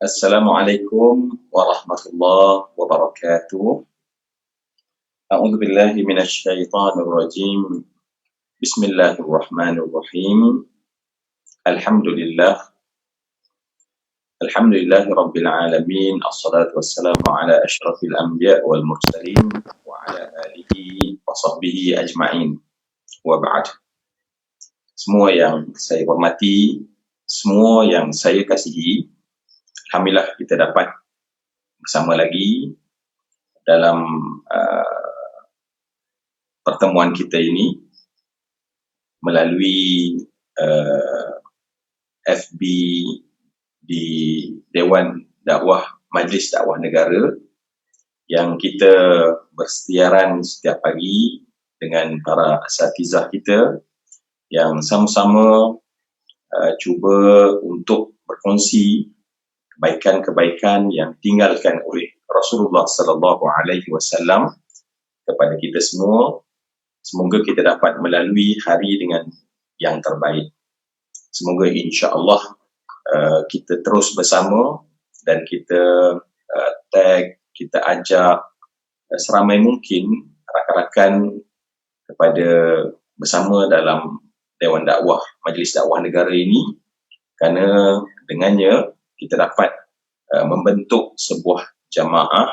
Assalamualaikum warahmatullahi wabarakatuh. A'udzu billahi minasyaitonir rajim. Bismillahirrahmanirrahim. Alhamdulillah. Alhamdulillahi rabbil alamin. Assalatu wassalamu ala asyrafil anbiya wal mursalin wa ala alihi wa sahbihi ajma'in. Wa ba'd. Semua yang saya hormati, semua yang saya kasihi, alhamdulillah kita dapat bersama lagi dalam pertemuan kita ini melalui FB di Dewan Dakwah Majlis Dakwah Negara yang kita bersiaran setiap pagi dengan para asatizah kita yang sama-sama cuba untuk berkongsi kebaikan-kebaikan yang ditinggalkan oleh Rasulullah sallallahu alaihi wasallam kepada kita semua. Semoga kita dapat melalui hari dengan yang terbaik. Semoga insya-Allah kita terus bersama dan kita tag, kita ajak seramai mungkin rakan-rakan kepada bersama dalam Dewan Dakwah Majlis Dakwah Negara ini, kerana dengannya kita dapat membentuk sebuah jamaah,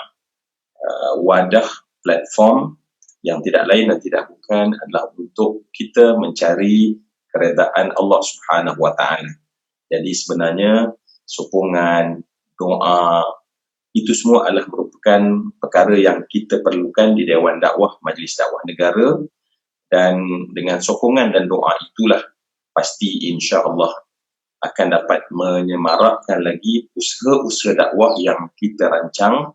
wadah, platform yang tidak lain dan tidak bukan adalah untuk kita mencari keredaan Allah Subhanahu wa taala. Jadi sebenarnya sokongan, doa, itu semua adalah merupakan perkara yang kita perlukan di Dewan Dakwah Majlis Dakwah Negara, dan dengan sokongan dan doa itulah pasti insya-Allah akan dapat menyemarakkan lagi usaha-usaha dakwah yang kita rancang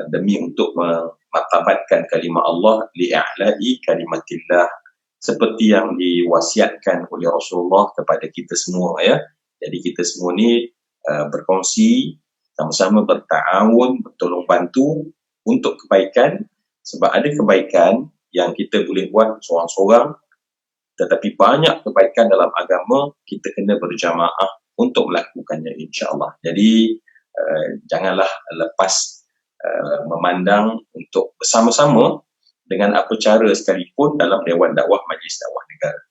demi untuk memartabatkan kalimah Allah, li'a'la'i kalimatillah, seperti yang diwasiatkan oleh Rasulullah kepada kita semua, ya. Jadi kita semua ni berkongsi, sama-sama berta'awun, bertolong bantu untuk kebaikan, sebab ada kebaikan yang kita boleh buat seorang-seorang, tetapi banyak kebaikan dalam agama kita kena berjamaah untuk melakukannya insya-Allah. Jadi janganlah lepas memandang untuk bersama-sama dengan apa cara sekalipun dalam Dewan Dakwah Majlis Dakwah Negara.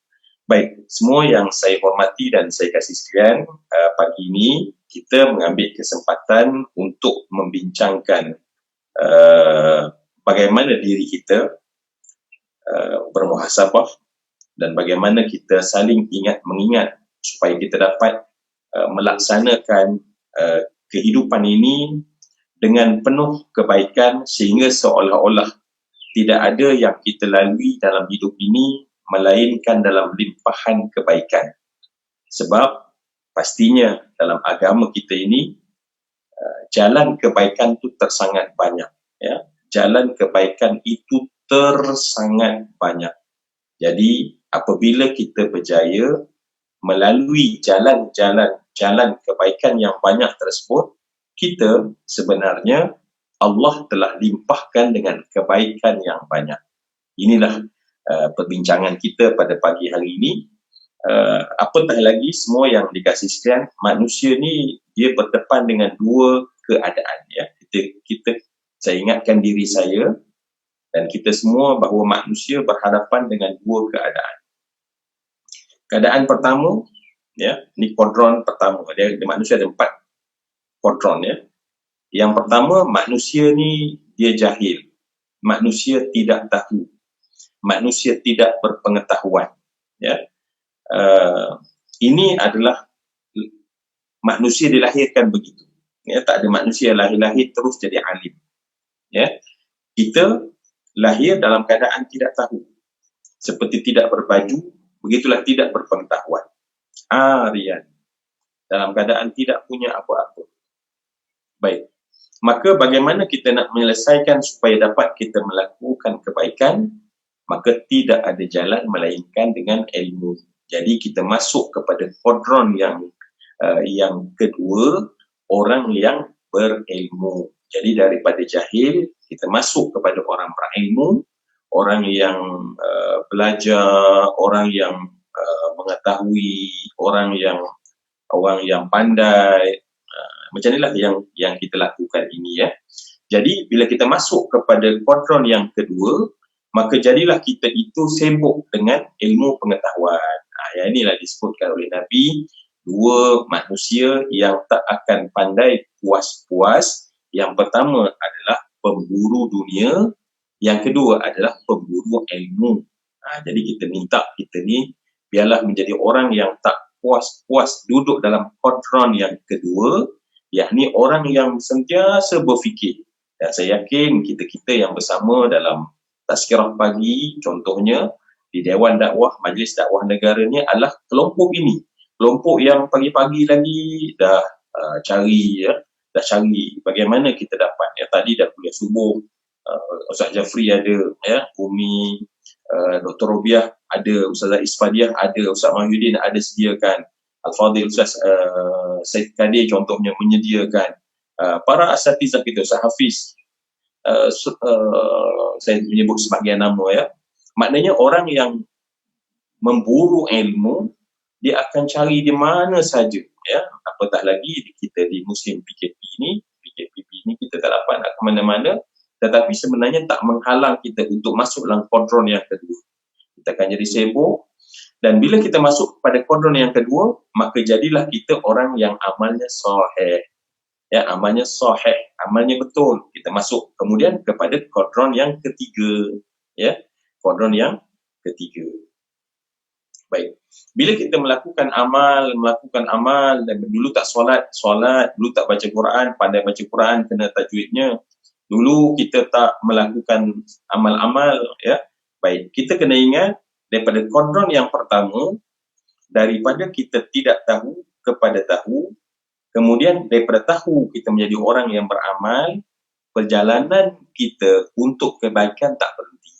Baik, semua yang saya hormati dan saya kasih sekalian, pagi ini kita mengambil kesempatan untuk membincangkan bagaimana diri kita bermuhasabah dan bagaimana kita saling mengingat supaya kita dapat melaksanakan kehidupan ini dengan penuh kebaikan, sehingga seolah-olah tidak ada yang kita lalui dalam hidup ini melainkan dalam limpahan kebaikan. Sebab pastinya dalam agama kita ini jalan kebaikan itu tersangat banyak, ya. Jalan kebaikan itu tersangat banyak. Jadi apabila kita berjaya melalui jalan kebaikan yang banyak tersebut, kita sebenarnya Allah telah limpahkan dengan kebaikan yang banyak. Inilah perbincangan kita pada pagi hari ini. Apatah lagi semua yang dikasih sekalian, manusia ni dia berdepan dengan dua keadaan, ya. Saya ingatkan diri saya dan kita semua bahawa manusia berhadapan dengan dua keadaan. Keadaan pertama, ya, ni kuadran pertama. Manusia ada 4 kuadran, ya. Yang pertama, manusia ni dia jahil. Manusia tidak tahu. Manusia tidak berpengetahuan, ya. Ini adalah manusia dilahirkan begitu. Ya, tak ada manusia lahir-lahir terus jadi alim. Ya. Kita lahir dalam keadaan tidak tahu. Seperti tidak berbaju, begitulah tidak berpengetahuan. Arian. Dalam keadaan tidak punya apa-apa. Baik. Maka bagaimana kita nak menyelesaikan supaya dapat kita melakukan kebaikan? Maka tidak ada jalan melainkan dengan ilmu. Jadi kita masuk kepada kuadran yang kedua, orang yang berilmu. Jadi daripada jahil, kita masuk kepada orang berilmu, orang yang belajar, orang yang mengetahui, orang yang pandai, Macam inilah yang kita lakukan ini ya. Jadi bila kita masuk kepada kuadran yang kedua, maka jadilah kita itu sibuk dengan ilmu pengetahuan. Yang inilah disebutkan oleh Nabi, dua manusia yang tak akan pandai puas-puas. Yang pertama adalah pemburu dunia, yang kedua adalah pemburu ilmu. Jadi kita minta kita ni biarlah menjadi orang yang tak puas-puas duduk dalam kuadran yang kedua, yakni orang yang sentiasa berfikir. Dan saya yakin kita-kita yang bersama dalam tazkirah pagi, contohnya di Dewan Dakwah, Majlis Dakwah Negara ni adalah kelompok ini. Kelompok yang pagi-pagi lagi dah cari bagaimana kita dapat. Tadi dah kuliah subuh, Ustaz Jafri ada, Umi, Dr. Robiah ada, Ustazah Isfadiah ada, Ustaz Mahyudin ada sediakan, Al-Fadhil Ustaz Syed Kadir contohnya menyediakan, para asatizah kita, Ustaz Hafiz, saya menyebut sebagian nama maknanya orang yang memburu ilmu, dia akan cari di mana saja apatah lagi kita di musim PKP ini kita tak dapat nak ke mana-mana, tetapi sebenarnya tak menghalang kita untuk masuk dalam kuadran yang kedua. Kita akan jadi sibuk, dan bila kita masuk pada kuadran yang kedua, maka jadilah kita orang yang amalnya sahih. Amalnya sahih, amalnya betul. Kita masuk kemudian kepada kuadran yang ketiga. Kuadran yang ketiga. Baik. Bila kita melakukan amal, dan dulu tak solat, dulu tak baca Quran, pandai baca Quran, kena tajwidnya. Dulu kita tak melakukan amal-amal, Baik, kita kena ingat daripada kuadran yang pertama, daripada kita tidak tahu kepada tahu, kemudian daripada tahu kita menjadi orang yang beramal, perjalanan kita untuk kebaikan tak berhenti.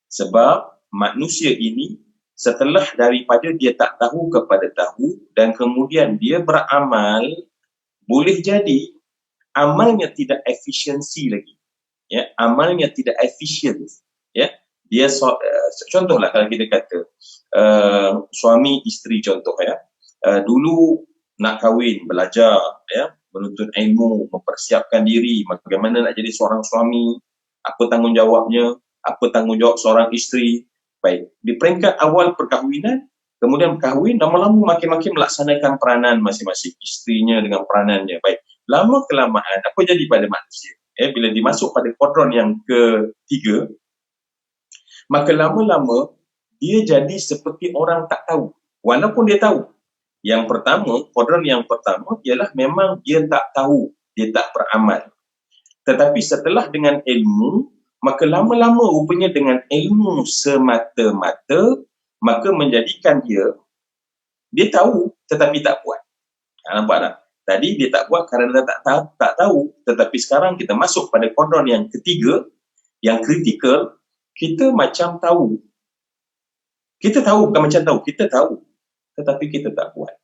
Sebab manusia ini setelah daripada dia tak tahu kepada tahu dan kemudian dia beramal, boleh jadi amalnya tidak efisiensi lagi. Amalnya tidak efisien. Dia contohlah kalau kita kata suami isteri contoh dulu nak kahwin, belajar menuntut ilmu, mempersiapkan diri bagaimana nak jadi seorang suami, apa tanggungjawabnya, apa tanggungjawab seorang isteri. Baik, di peringkat awal perkahwinan, kemudian berkahwin, lama-lama makin-makin melaksanakan peranan masing-masing, isterinya dengan peranannya. Baik, lama kelamaan apa jadi pada manusia? Bila dimasuk pada kuadran yang ketiga, maka lama-lama dia jadi seperti orang tak tahu, walaupun dia tahu. Yang pertama, kuadran yang pertama ialah memang dia tak tahu, dia tak beramal. Tetapi setelah dengan ilmu, maka lama-lama rupanya dengan ilmu semata-mata, maka menjadikan dia tahu tetapi tak buat. Nampak tak? Tadi dia tak buat kerana dia tak tahu, tetapi sekarang kita masuk pada kuadran yang ketiga, yang kritikal, kita macam tahu. Kita tahu, bukan macam tahu, kita tahu, tetapi kita tak buat.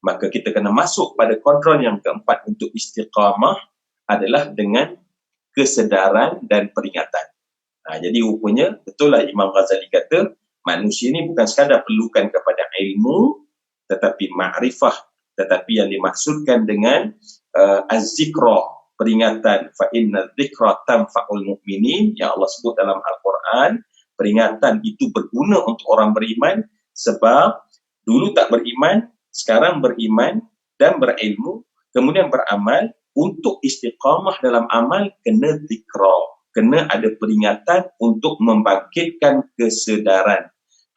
Maka kita kena masuk pada kuadran yang keempat untuk istiqamah adalah dengan kesedaran dan peringatan. Jadi rupanya, betul lah Imam Ghazali kata, manusia ni bukan sekadar perlukan kepada ilmu, tetapi ma'rifah, tetapi yang dimaksudkan dengan az-zikra, peringatan, fa inna dzikra tanfa'ul mu'minin, yang Allah sebut dalam Al-Quran. Peringatan itu berguna untuk orang beriman, sebab dulu tak beriman, sekarang beriman dan berilmu, kemudian beramal. Untuk istiqamah dalam amal, kena dzikra, kena ada peringatan untuk membangkitkan kesedaran.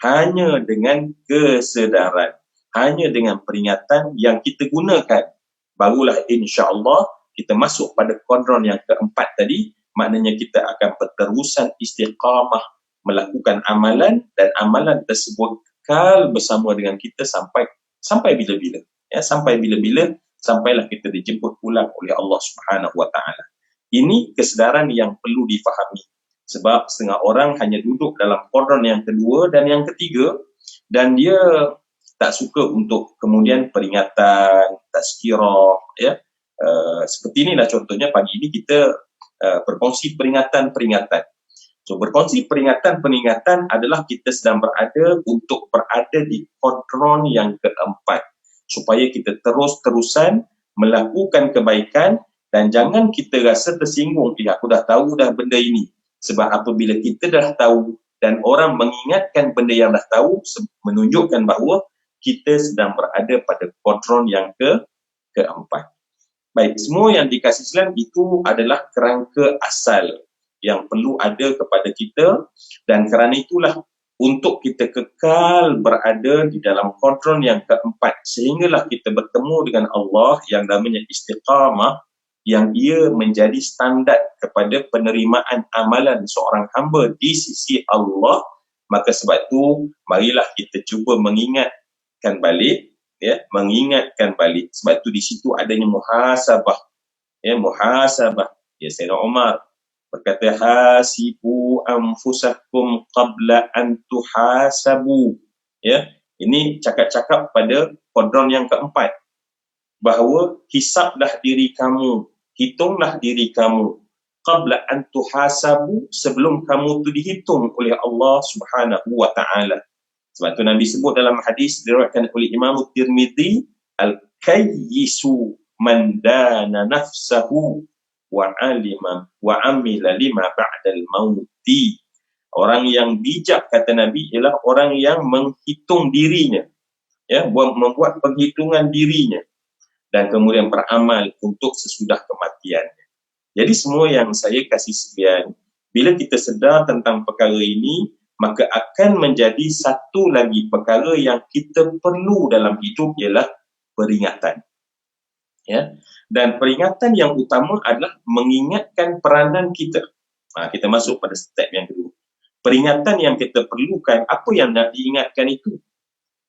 Hanya dengan kesedaran, hanya dengan peringatan yang kita gunakan, barulah insya-Allah kita masuk pada kuadran yang keempat tadi. Maknanya kita akan berterusan istiqamah melakukan amalan, dan amalan tersebut kekal bersama dengan kita sampai bila-bila. Sampai bila-bila, sampailah kita dijemput pulang oleh Allah Subhanahu Wa Taala. Ini kesedaran yang perlu difahami. Sebab setengah orang hanya duduk dalam kuadran yang kedua dan yang ketiga, dan dia tak suka untuk kemudian peringatan, tazkirah, seperti inilah contohnya pagi ini kita berkongsi peringatan-peringatan. So berkongsi peringatan-peringatan adalah kita sedang berada di kuadran yang keempat, supaya kita terus-terusan melakukan kebaikan, dan jangan kita rasa tersinggung, aku dah tahu dah benda ini. Sebab apabila kita dah tahu dan orang mengingatkan benda yang dah tahu, menunjukkan bahawa kita sedang berada pada kuadran yang keempat. Baik, semua yang dikasih Islam itu adalah kerangka asal yang perlu ada kepada kita, dan kerana itulah untuk kita kekal berada di dalam kuadran yang keempat, sehinggalah kita bertemu dengan Allah yang namanya istiqamah, yang ia menjadi standard kepada penerimaan amalan seorang hamba di sisi Allah. Maka sebab itu, marilah kita cuba mengingatkan balik, mengingatkan balik. Sebab itu di situ adanya muhasabah. Muhasabah. Sayyidina Umar berkata, hasibu anfusakum qabla an tuhasabu. Ini cakap-cakap pada kuadran yang keempat, bahawa hisablah diri kamu, hitunglah diri kamu, qabla an tuhasabu, sebelum kamu tu dihitung oleh Allah Subhanahu wa taala. Sebab tu Nabi sebut dalam hadis diriwayatkan oleh Imam Tirmizi, al-kayyisu man dana nafsahu wa alima wa amila lima ba'dal mauti. Orang yang bijak, kata Nabi, ialah orang yang menghitung dirinya, membuat penghitungan dirinya, dan kemudian beramal untuk sesudah kematiannya. Jadi semua yang saya kasih sekalian, bila kita sedar tentang perkara ini, maka akan menjadi satu lagi perkara yang kita perlu dalam hidup, ialah peringatan. Dan peringatan yang utama adalah mengingatkan peranan kita. Kita masuk pada step yang kedua. Peringatan yang kita perlukan, apa yang nak diingatkan itu?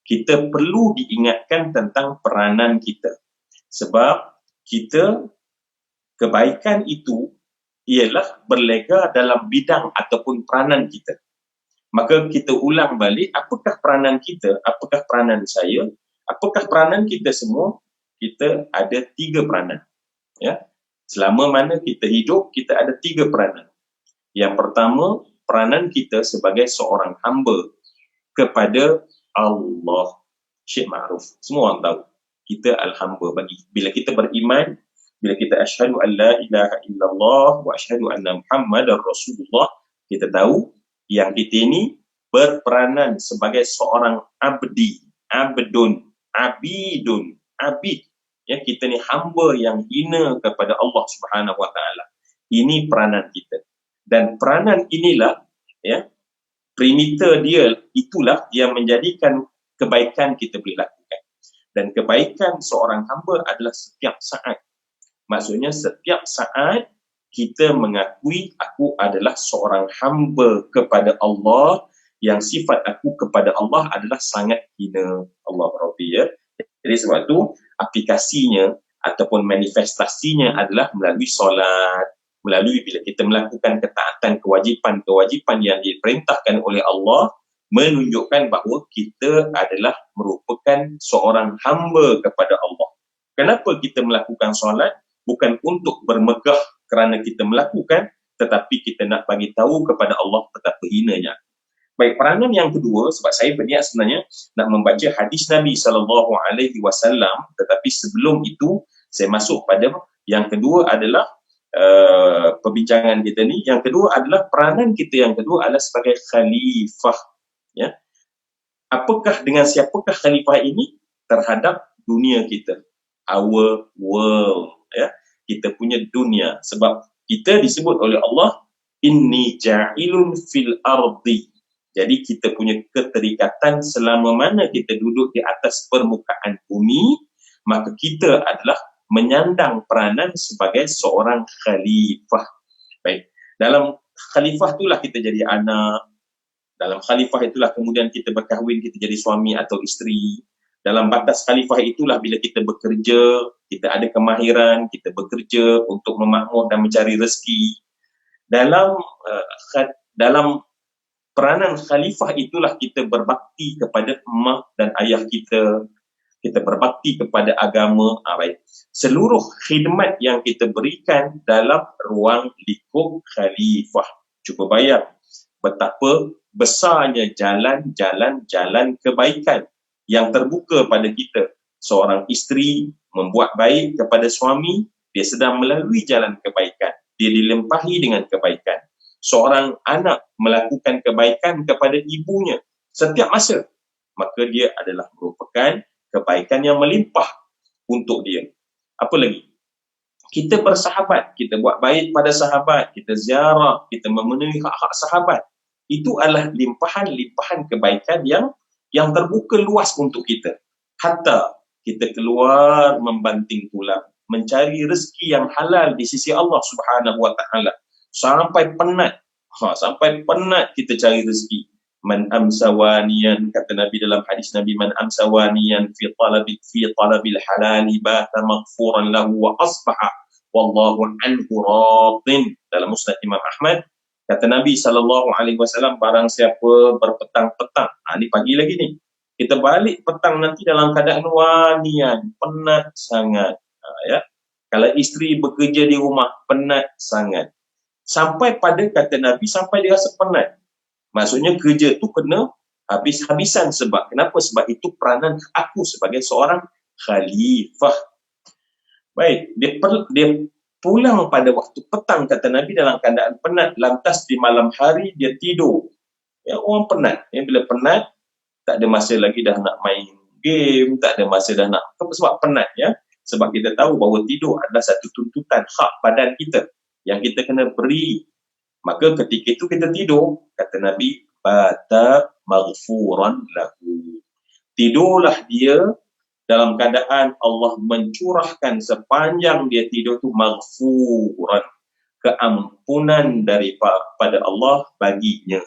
Kita perlu diingatkan tentang peranan kita. Sebab kita, kebaikan itu ialah berlega dalam bidang ataupun peranan kita. Maka kita ulang balik, apakah peranan kita, apakah peranan saya, apakah peranan kita semua? Kita ada 3 peranan. Selama mana kita hidup, kita ada 3 peranan. Yang pertama, peranan kita sebagai seorang hamba kepada Allah. Syekh Ma'ruf, semua orang tahu kita al-hamba bagi. Bila kita beriman, bila kita asyhadu an la ilaha illallah wa asyhadu anna Muhammadar Rasulullah, kita tahu yang kita ini berperanan sebagai seorang abdi, abdun, abidun, abid. Kita ni hamba yang hina kepada Allah Subhanahu wa taala. Ini peranan kita. Dan peranan inilah, perimeter dia, itulah yang menjadikan kebaikan kita boleh lakukan. Dan kebaikan seorang hamba adalah setiap saat. Maksudnya setiap saat kita mengakui aku adalah seorang hamba kepada Allah, yang sifat aku kepada Allah adalah sangat hina. Allah Rabbi, Jadi sebab tu aplikasinya ataupun manifestasinya adalah melalui solat, melalui bila kita melakukan ketaatan, kewajipan-kewajipan yang diperintahkan oleh Allah, menunjukkan bahawa kita adalah merupakan seorang hamba kepada Allah. Kenapa kita melakukan solat? Bukan untuk bermegah kerana kita melakukan, tetapi kita nak bagi tahu kepada Allah betapa hinanya. Baik, peranan yang kedua, sebab saya berniat sebenarnya nak membaca hadis Nabi SAW, tetapi sebelum itu saya masuk pada yang kedua adalah perbincangan kita ni. Yang kedua adalah peranan kita yang kedua adalah sebagai khalifah. Apakah, dengan siapakah khalifah ini? Terhadap dunia kita, our world, kita punya dunia. Sebab kita disebut oleh Allah, inni ja'ilun fil ardi. Jadi kita punya keterikatan selama mana kita duduk di atas permukaan bumi, maka kita adalah menyandang peranan sebagai seorang khalifah. Baik, dalam khalifah itulah kita jadi anak. Dalam khalifah itulah kemudian kita berkahwin, kita jadi suami atau isteri. Dalam batas khalifah itulah bila kita bekerja, kita ada kemahiran, kita bekerja untuk memakmur dan mencari rezeki. Dalam peranan khalifah itulah kita berbakti kepada mak dan ayah kita, kita berbakti kepada agama. Baik. Seluruh khidmat yang kita berikan dalam ruang lingkup khalifah. Cuba bayang betapa besarnya jalan-jalan kebaikan yang terbuka pada kita. Seorang isteri membuat baik kepada suami, dia sedang melalui jalan kebaikan. Dia dilimpahi dengan kebaikan. Seorang anak melakukan kebaikan kepada ibunya setiap masa, maka dia adalah merupakan kebaikan yang melimpah untuk dia. Apa lagi? Kita bersahabat, kita buat baik pada sahabat, kita ziarah, kita memenuhi hak-hak sahabat. Itu adalah limpahan-limpahan kebaikan yang terbuka luas untuk kita. Hatta kita keluar membanting tulang, mencari rezeki yang halal di sisi Allah Subhanahu wa taala. Sampai penat kita cari rezeki. Man amsawaniyan, kata Nabi dalam hadis Nabi, man amsawaniyan fi talabil halali bata maghfuran lahu wa asbaha wallahu anhu radin. Dalam Musnad Imam Ahmad, kata Nabi SAW, barang siapa berpetang-petang, ni pagi lagi ni, kita balik petang nanti dalam keadaan wanian, penat sangat. Ya. Kalau isteri bekerja di rumah, penat sangat. Sampai pada, kata Nabi, sampai dia rasa penat. Maksudnya kerja tu kena habis-habisan. Sebab kenapa? Sebab itu peranan aku sebagai seorang khalifah. Baik, dia pulang pada waktu petang, kata Nabi, dalam keadaan penat. Lantas di malam hari dia tidur. Ya, orang penat. Ya, bila penat, tak ada masa lagi dah nak main game, tak ada masa dah nak, sebab penat. Ya. Sebab kita tahu bahawa tidur adalah satu tuntutan hak badan kita yang kita kena beri. Maka ketika itu kita tidur, kata Nabi, bata maghfuran lahu. Tidurlah dia dalam keadaan Allah mencurahkan sepanjang dia tidur tu maghfuran, keampunan daripada Allah baginya.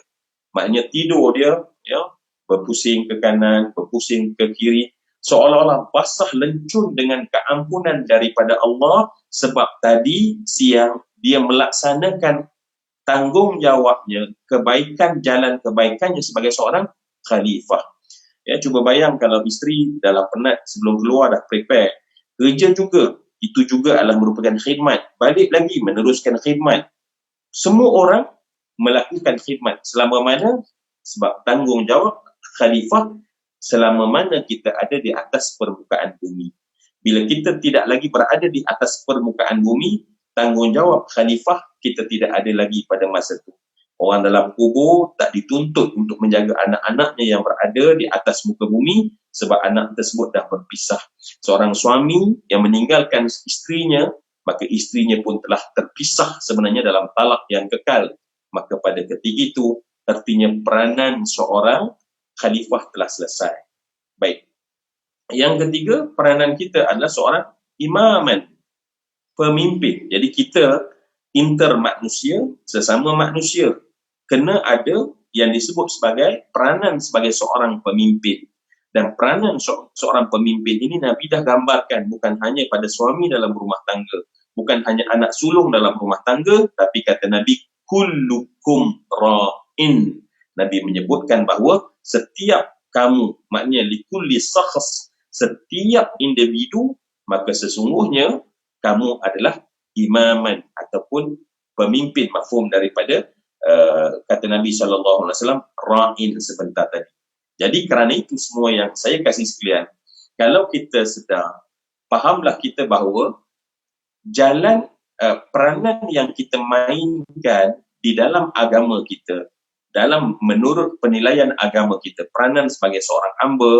Maknanya tidur dia, ya, berpusing ke kanan, berpusing ke kiri, seolah-olah basah lencun dengan keampunan daripada Allah, sebab tadi siang dia melaksanakan tanggungjawabnya, kebaikan, jalan kebaikannya sebagai seorang khalifah. Ya, cuba bayang kalau isteri dalam penat sebelum keluar dah prepare. Kerja juga, itu juga adalah merupakan khidmat. Balik lagi meneruskan khidmat. Semua orang melakukan khidmat selama mana? Sebab tanggungjawab khalifah selama mana kita ada di atas permukaan bumi. Bila kita tidak lagi berada di atas permukaan bumi, tanggungjawab khalifah kita tidak ada lagi pada masa itu. Orang dalam kubur tak dituntut untuk menjaga anak-anaknya yang berada di atas muka bumi sebab anak tersebut dah berpisah. Seorang suami yang meninggalkan isterinya, maka isterinya pun telah terpisah sebenarnya dalam talak yang kekal. Maka pada ketika itu, artinya peranan seorang khalifah telah selesai. Baik. Yang ketiga, peranan kita adalah seorang imaman, pemimpin. Jadi kita intermanusia, sesama manusia, kena ada yang disebut sebagai peranan sebagai seorang pemimpin. Dan peranan seorang pemimpin ini Nabi dah gambarkan bukan hanya pada suami dalam rumah tangga, bukan hanya anak sulung dalam rumah tangga, tapi kata Nabi, kullukum ra'in. Nabi menyebutkan bahawa setiap kamu, maknanya likulli sakhs, setiap individu, maka sesungguhnya kamu adalah imaman ataupun pemimpin, mafhum daripada kata Nabi SAW, ra'in sebentar tadi. Jadi kerana itu semua yang saya kasih sekalian, kalau kita sedar, fahamlah kita bahawa jalan peranan yang kita mainkan di dalam agama kita, dalam menurut penilaian agama kita, peranan sebagai seorang hamba,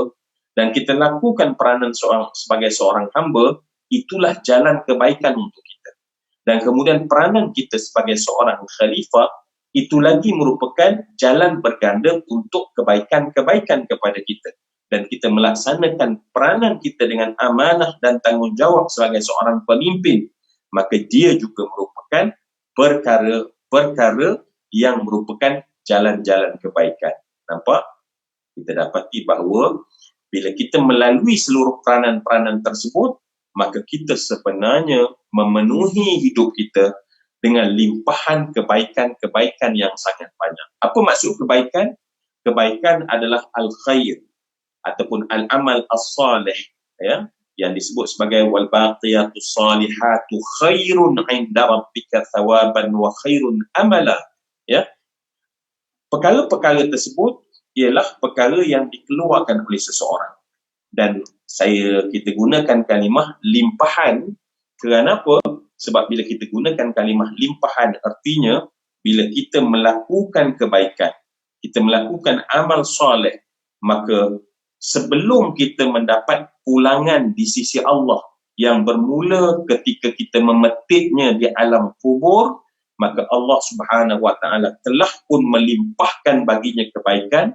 dan kita lakukan peranan sebagai seorang hamba, itulah jalan kebaikan untuk kita. Dan kemudian peranan kita sebagai seorang khalifah, itu lagi merupakan jalan berganda untuk kebaikan-kebaikan kepada kita. Dan kita melaksanakan peranan kita dengan amanah dan tanggungjawab sebagai seorang pemimpin, maka dia juga merupakan perkara-perkara yang merupakan jalan-jalan kebaikan. Nampak? Kita dapati bahawa bila kita melalui seluruh peranan-peranan tersebut, maka kita sebenarnya memenuhi hidup kita dengan limpahan kebaikan-kebaikan yang sangat banyak. Apa maksud kebaikan? Kebaikan adalah al-khair ataupun al-amal as-salih, ya, yang disebut sebagai wal baqiyatus salihatu khairun 'inda rabbika thawaban wa khairun amala, ya. Perkara-perkara tersebut ialah perkara yang dikeluarkan oleh seseorang, dan kita gunakan kalimah limpahan. Kerana apa? Sebab bila kita gunakan kalimah limpahan, artinya bila kita melakukan kebaikan, kita melakukan amal soleh, maka sebelum kita mendapat pulangan di sisi Allah yang bermula ketika kita memetiknya di alam kubur, maka Allah Subhanahu Wa Taala telah pun melimpahkan baginya kebaikan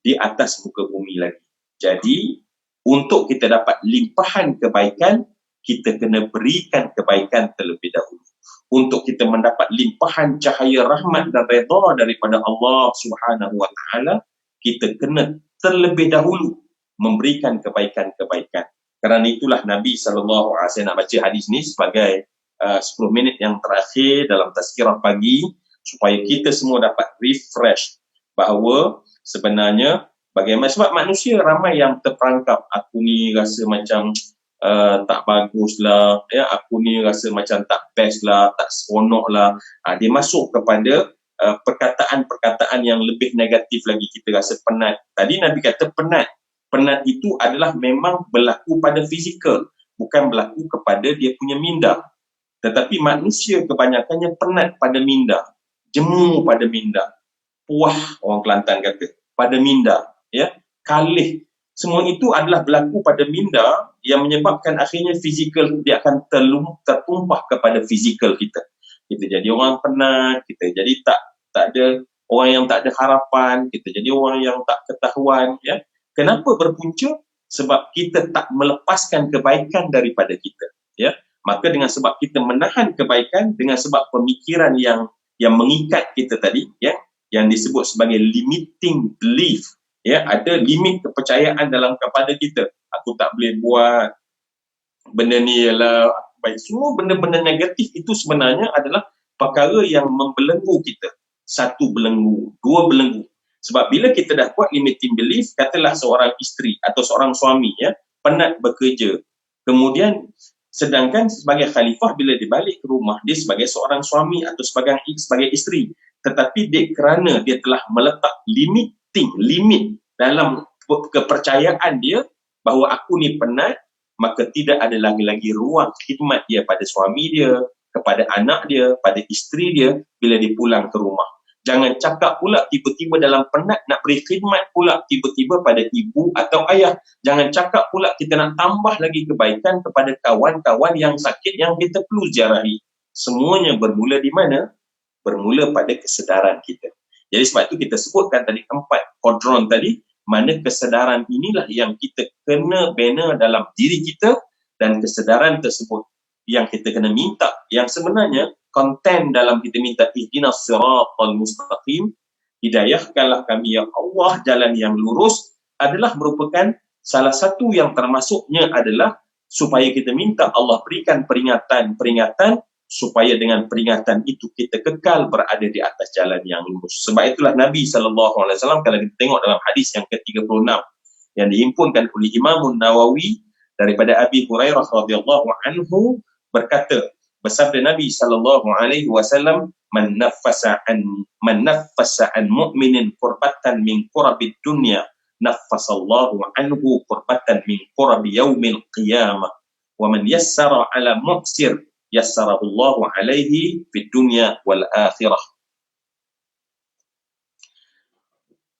di atas muka bumi lagi. Jadi, untuk kita dapat limpahan kebaikan, kita kena berikan kebaikan terlebih dahulu. Untuk kita mendapat limpahan cahaya rahmat dan redha daripada Allah Subhanahu Wa Taala, kita kena terlebih dahulu memberikan kebaikan-kebaikan. Kerana itulah Nabi SAW, saya nak baca hadis ni sebagai 10 minit yang terakhir dalam tazkirah pagi, supaya kita semua dapat refresh bahawa sebenarnya bagaimana, sebab manusia ramai yang terperangkap, aku ni rasa macam tak bagus lah, ya, aku ni rasa macam tak best lah, tak seronok lah. Dia masuk kepada perkataan-perkataan yang lebih negatif lagi. Kita rasa penat. Tadi Nabi kata penat. Penat itu adalah memang berlaku pada fizikal, bukan berlaku kepada dia punya minda. Tetapi manusia kebanyakannya penat pada minda, jemu pada minda, puah orang Kelantan kata, pada minda, ya, kalih. Semua itu adalah berlaku pada minda yang menyebabkan akhirnya fizikal dia akan tertumpah kepada fizikal kita. Kita jadi orang penat, kita jadi tak ada orang yang tak ada harapan, kita jadi orang yang tak ketahuan, ya. Kenapa berpunca? Sebab kita tak melepaskan kebaikan daripada kita, ya. Maka dengan sebab kita menahan kebaikan, dengan sebab pemikiran yang mengikat kita tadi, ya, yang disebut sebagai limiting belief, ya, ada limit kepercayaan dalam kepada kita. Aku tak boleh buat benda ni, ialah baik. Semua benda-benda negatif itu sebenarnya adalah perkara yang membelenggu kita. Satu belenggu, dua belenggu. Sebab bila kita dah buat limiting belief, katalah seorang isteri atau seorang suami, ya, penat bekerja. Kemudian sedangkan sebagai khalifah, bila dia balik ke rumah, dia sebagai seorang suami atau sebagai isteri. Tetapi dia, kerana dia telah meletak limit dalam kepercayaan dia bahawa aku ni penat, maka tidak ada lagi ruang khidmat dia pada suami dia, kepada anak dia, pada isteri dia bila dia pulang ke rumah. Jangan cakap pula tiba-tiba dalam penat nak beri khidmat pula tiba-tiba pada ibu atau ayah. Jangan cakap pula kita nak tambah lagi kebaikan kepada kawan-kawan yang sakit yang kita perlu ziarahi. Semuanya bermula di mana? Bermula pada kesedaran kita. Jadi sebab itu kita sebutkan tadi 4 kodron tadi, mana kesedaran inilah yang kita kena bina dalam diri kita, dan kesedaran tersebut yang kita kena minta, yang sebenarnya konten dalam kita minta ihdinas siratal mustaqim, hidayahkanlah kami ya Allah jalan yang lurus, adalah merupakan salah satu yang termasuknya adalah supaya kita minta Allah berikan peringatan supaya dengan peringatan itu kita kekal berada di atas jalan yang lurus. Sebab itulah Nabi SAW, kalau kita tengok dalam hadis yang ke-36 yang dihimpunkan oleh Imam Nawawi daripada Abi Hurairah radhiyallahu anhu, berkata, bersabda Nabi SAW, man naffasa an mu'minin qurbatan min qurabid dunya naffasallahu anhu qurbatan min qurabi yaumil qiyamah, wa man yassara ala mu'sir yassarahullahu alaihi fid dunya wal akhirah,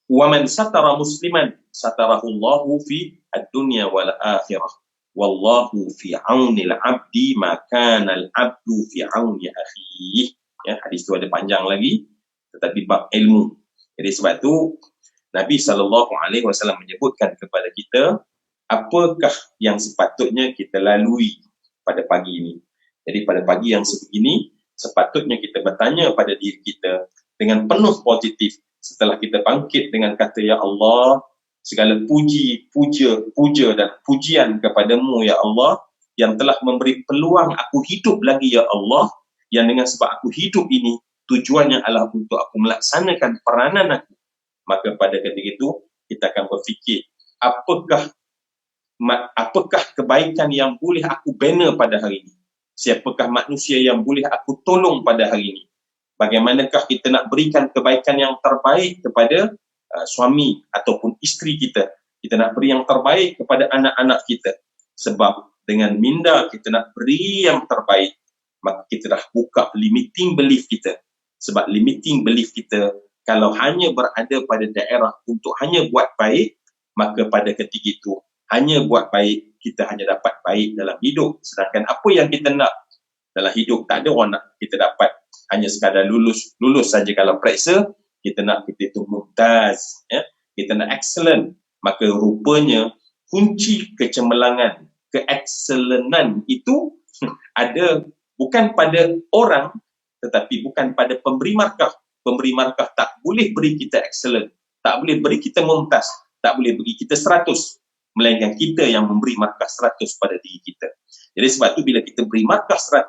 wa man satara musliman satarahullahu fi ad-dunya wal akhirah, wallahu fi aunil abdi ma kana al-abdu fi auni akhihi. Ya, hadis tu ada panjang lagi, tetapi bab ilmu. Jadi sebab tu Nabi SAW menyebutkan kepada kita apakah yang sepatutnya kita lalui pada pagi ini. Jadi pada pagi yang sebegini, sepatutnya kita bertanya pada diri kita dengan penuh positif setelah kita bangkit dengan kata, ya Allah, segala puja dan pujian kepadamu ya Allah, yang telah memberi peluang aku hidup lagi ya Allah, yang dengan sebab aku hidup ini tujuannya adalah untuk aku melaksanakan peranan aku. Maka pada ketika itu kita akan berfikir, apakah kebaikan yang boleh aku bina pada hari ini? Siapakah manusia yang boleh aku tolong pada hari ini? Bagaimanakah kita nak berikan kebaikan yang terbaik kepada suami ataupun isteri kita? Kita nak beri yang terbaik kepada anak-anak kita. Sebab dengan minda kita nak beri yang terbaik, maka kita dah buka limiting belief kita. Sebab limiting belief kita, kalau hanya berada pada daerah untuk hanya buat baik, maka pada ketika itu hanya buat baik, kita hanya dapat baik dalam hidup. Sedangkan apa yang kita nak dalam hidup, tak ada orang nak kita dapat hanya sekadar lulus saja. Kalau periksa, kita nak kita itu mumtaz, ya? Kita nak excellent. Maka rupanya kunci kecemerlangan, keexcellenan itu ada bukan pada orang, tetapi bukan pada pemberi markah. Pemberi markah tak boleh beri kita excellent, tak boleh beri kita mumtaz, tak boleh beri kita 100, melainkan kita yang memberi markah 100 pada diri kita. Jadi sebab tu bila kita beri markah 100,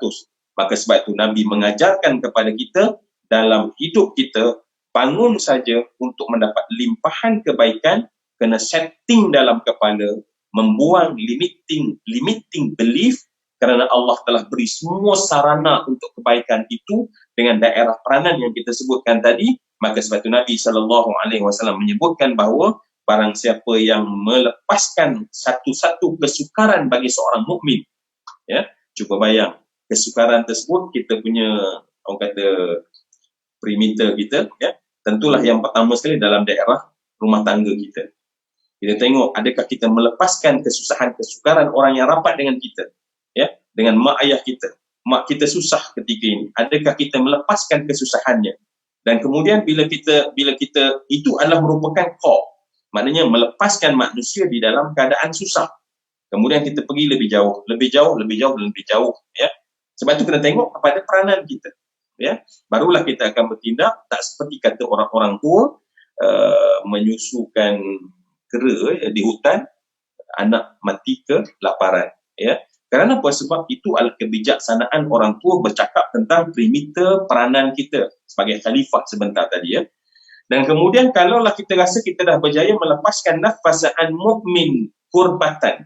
maka sebab tu Nabi mengajarkan kepada kita dalam hidup kita, bangun saja untuk mendapat limpahan kebaikan, kena setting dalam kepala, membuang limiting belief, kerana Allah telah beri semua sarana untuk kebaikan itu dengan daerah peranan yang kita sebutkan tadi. Maka sebab itu Nabi SAW menyebutkan bahawa barang siapa yang melepaskan satu-satu kesukaran bagi seorang mukmin, ya, cuba bayang kesukaran tersebut, kita punya orang kata perimeter kita, ya, tentulah yang pertama sekali dalam daerah rumah tangga kita. Kita tengok adakah kita melepaskan kesusahan-kesukaran orang yang rapat dengan kita, ya, dengan mak ayah kita. Mak kita susah ketika ini, adakah kita melepaskan kesusahannya? Dan kemudian bila kita itu adalah merupakan core, maknanya melepaskan manusia di dalam keadaan susah. Kemudian kita pergi lebih jauh, ya. Sebab itu kena tengok kepada peranan kita, ya. Barulah kita akan bertindak, tak seperti kata orang-orang tua menyusukan kera di hutan, anak mati kelaparan, ya. Kerana apa? Sebab itu adalah kebijaksanaan orang tua bercakap tentang perimeter peranan kita sebagai khalifah sebentar tadi, ya. Dan kemudian kalaulah kita rasa kita dah berjaya melepaskan nafasaan mukmin kurbatan,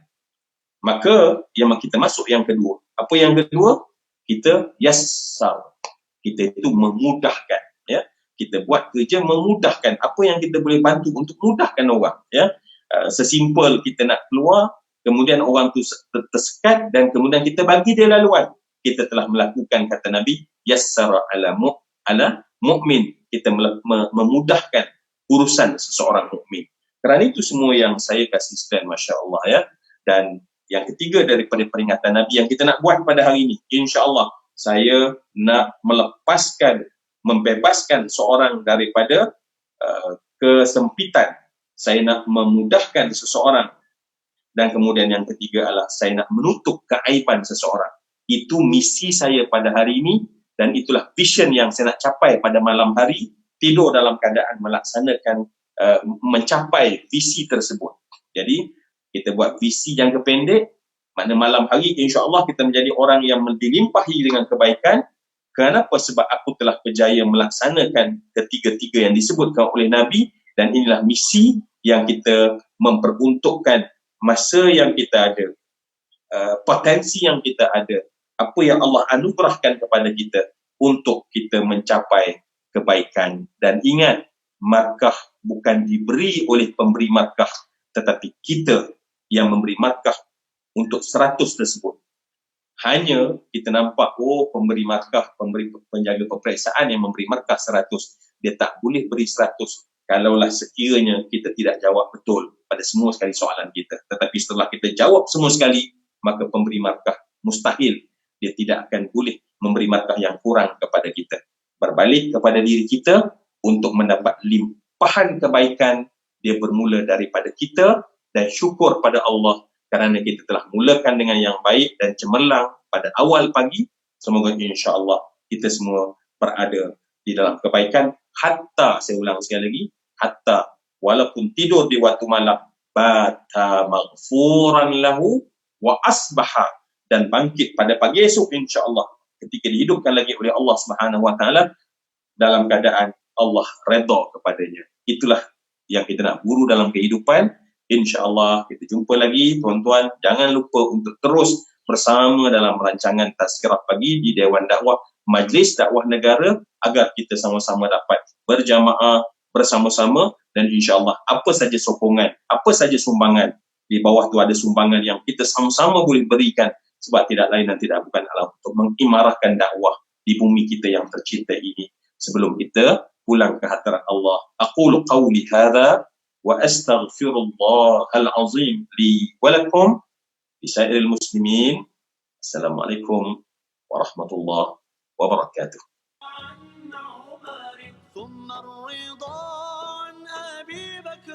maka yang kita masuk yang kedua. Apa yang kedua? Kita yassar. Kita itu memudahkan, ya. Kita buat kerja memudahkan. Apa yang kita boleh bantu untuk mudahkan orang, ya. Sesimpel kita nak keluar, kemudian orang tu tersekat dan kemudian kita bagi dia laluan. Kita telah melakukan, kata Nabi, yassara ala mu'min. Kita memudahkan urusan seseorang mukmin. Kerana itu semua yang saya kasih sekalian, Masya Allah, ya. Dan yang ketiga daripada peringatan Nabi yang kita nak buat pada hari ini, insya-Allah saya nak membebaskan seorang daripada kesempitan. Saya nak memudahkan seseorang. Dan kemudian yang ketiga adalah saya nak menutup keaiban seseorang. Itu misi saya pada hari ini dan itulah vision yang saya nak capai pada malam hari, tidur dalam keadaan melaksanakan, mencapai visi tersebut. Jadi kita buat visi jangka pendek, makna malam hari insya-Allah kita menjadi orang yang dilimpahi dengan kebaikan. Kenapa? Sebab aku telah berjaya melaksanakan ketiga-tiga yang disebutkan oleh Nabi, dan inilah misi yang kita memperuntukkan masa yang kita ada, potensi yang kita ada, apa yang Allah anugerahkan kepada kita untuk kita mencapai kebaikan. Dan ingat, markah bukan diberi oleh pemberi markah, tetapi kita yang memberi markah untuk 100 tersebut. Hanya kita nampak, oh pemberi markah, penjaga peperiksaan yang memberi markah 100, dia tak boleh beri 100 kalaulah sekiranya kita tidak jawab betul pada semua sekali soalan kita. Tetapi setelah kita jawab semua sekali, maka pemberi markah mustahil dia tidak akan boleh memberi markah yang kurang kepada kita. Berbalik kepada diri kita untuk mendapat limpahan kebaikan, dia bermula daripada kita, dan syukur pada Allah kerana kita telah mulakan dengan yang baik dan cemerlang pada awal pagi. Semoga insya-Allah kita semua berada di dalam kebaikan, hatta, saya ulang sekali lagi, hatta walaupun tidur di waktu malam, bata maghfuran lahu wa asbaha, dan bangkit pada pagi esok insya-Allah ketika dihidupkan lagi oleh Allah Subhanahu wa taala dalam keadaan Allah redha kepadanya. Itulah yang kita nak buru dalam kehidupan. InsyaAllah kita jumpa lagi, tuan-tuan. Jangan lupa untuk terus bersama dalam rancangan Tazkirah Pagi di Dewan Dakwah Majlis Dakwah Negara, agar kita sama-sama dapat berjamaah bersama-sama, dan insya-Allah apa saja sokongan, apa saja sumbangan, di bawah tu ada sumbangan yang kita sama-sama boleh berikan, sebab tidak lain dan tidak bukan adalah untuk mengimarahkan dakwah di bumi kita yang tercinta ini. Sebelum kita pulang ke hadirat Allah, aqulu qawli hadza wa astaghfirullahal azim li wa lakum lisairil muslimin. Assalamualaikum warahmatullahi wabarakatuh.